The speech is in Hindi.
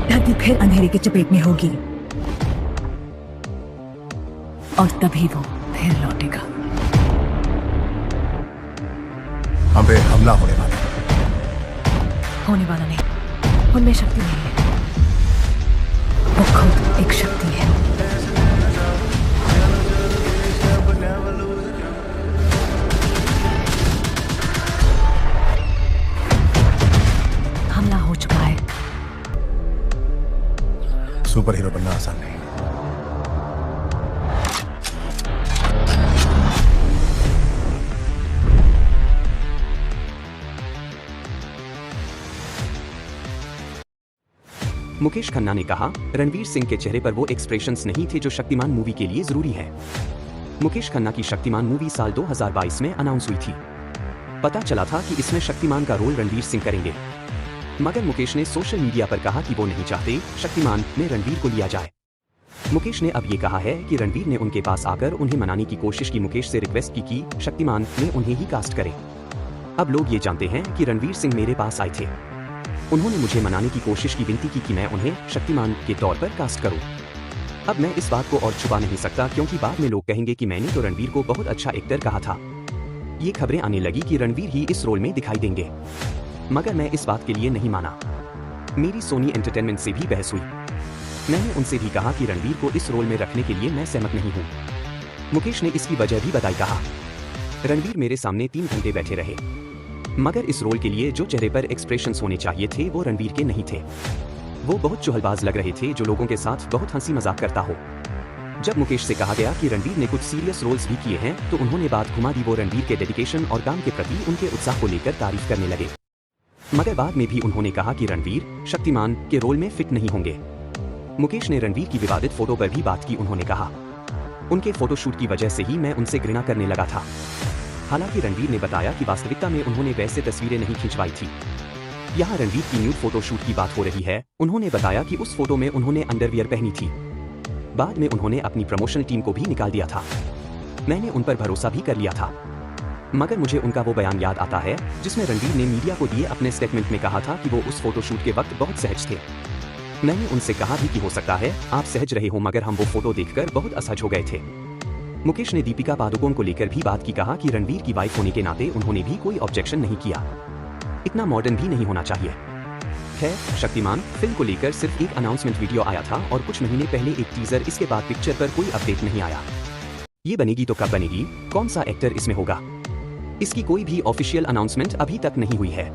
धरती फिर अंधेरे की चपेट में होगी और तभी वो फिर लौटेगा। हम पे हमला होने वाला है। होने वाला नहीं, उनमें शक्ति नहीं है, वो खुद एक शक्ति है। हमला हो चुका है। सुपर हीरो बनना आसान नहीं। मुकेश खन्ना ने कहा, रणवीर सिंह के चेहरे पर वो एक्सप्रेशंस नहीं थे जो शक्तिमान मूवी के लिए जरूरी है। मुकेश खन्ना की शक्तिमान मूवी साल 2022 में अनाउंस हुई थी। पता चला था कि इसमें शक्तिमान का रोल रणवीर सिंह करेंगे, मगर मुकेश ने सोशल मीडिया पर कहा कि वो नहीं चाहते शक्तिमान में रणवीर को लिया जाए। मुकेश ने अब ये कहा है कि रणवीर ने उनके पास आकर उन्हें मनाने की कोशिश की, मुकेश से रिक्वेस्ट की कि शक्तिमान में उन्हें ही कास्ट करें। अब लोग ये जानते हैं कि रणवीर सिंह मेरे पास आए थे, उन्होंने मुझे मनाने की कोशिश की, विनती की कि मैं उन्हें शक्तिमान के तौर पर कास्ट करूं। अब मैं इस बात को और छुपा नहीं सकता क्योंकि बाद में लोग कहेंगे कि मैंने तो रणवीर को बहुत अच्छा एक्टर कहा था। ये खबरें आने लगी कि रणवीर ही इस रोल में दिखाई देंगे, मगर मैं इस बात के लिए नहीं माना। मेरी सोनी एंटरटेनमेंट से भी बहस हुई। मैंने उनसे भी कहा कि रणवीर को इस रोल में रखने के लिए मैं सहमत नहीं हूँ। मुकेश ने इसकी वजह भी बताई। कहा, रणवीर मेरे सामने 3 घंटे बैठे रहे, मगर इस रोल के लिए जो चेहरे पर एक्सप्रेशंस होने चाहिए थे वो रणवीर के नहीं थे। वो बहुत चुहलबाज लग रहे थे, जो लोगों के साथ बहुत हंसी मजाक करता हो। जब मुकेश से कहा गया कि रणवीर ने कुछ सीरियस रोल्स भी किए हैं तो उन्होंने बात घुमा दी। वो रणवीर के डेडिकेशन और काम के प्रति उनके उत्साह को लेकर तारीफ करने लगे, मगर बाद में भी उन्होंने कहा कि रणवीर शक्तिमान के रोल में फिट नहीं होंगे। मुकेश ने रणवीर की विवादित फोटो पर भी बात की। उन्होंने कहा, उनके फोटोशूट की वजह से ही मैं उनसे घृणा करने लगा था। हालांकि रणवीर ने बताया कि वास्तविकता में उन्होंने वैसे तस्वीरें नहीं खिंचवाई थी। यहाँ रणवीर की न्यूड फोटोशूट की बात हो रही है। उन्होंने बताया कि उस फोटो में उन्होंने अंडरवियर पहनी थी। बाद में उन्होंने अपनी प्रमोशनल टीम को भी निकाल दिया था। मैंने उन पर भरोसा भी कर लिया था, मगर मुझे उनका वो बयान याद आता है जिसमें रणवीर ने मीडिया को दिए अपने स्टेटमेंट में कहा था कि वो उस फोटोशूट के वक्त बहुत सहज थे। मैंने उनसे कहा भी कि हो सकता है आप सहज रहे हो, मगर हम वो फोटो देखकर बहुत असहज हो गए थे। मुकेश ने दीपिका पादुकोण को लेकर भी बात की। कहा कि रणवीर की वाइफ होने के नाते उन्होंने भी कोई ऑब्जेक्शन नहीं किया, इतना मॉडर्न भी नहीं होना चाहिए। खैर, शक्तिमान फिल्म को लेकर सिर्फ एक अनाउंसमेंट वीडियो आया था और कुछ महीने पहले एक टीजर, इसके बाद पिक्चर पर कोई अपडेट नहीं आया। ये बनेगी तो कब बनेगी, कौन सा एक्टर इसमें होगा, इसकी कोई भी ऑफिशियल अनाउंसमेंट अभी तक नहीं हुई है।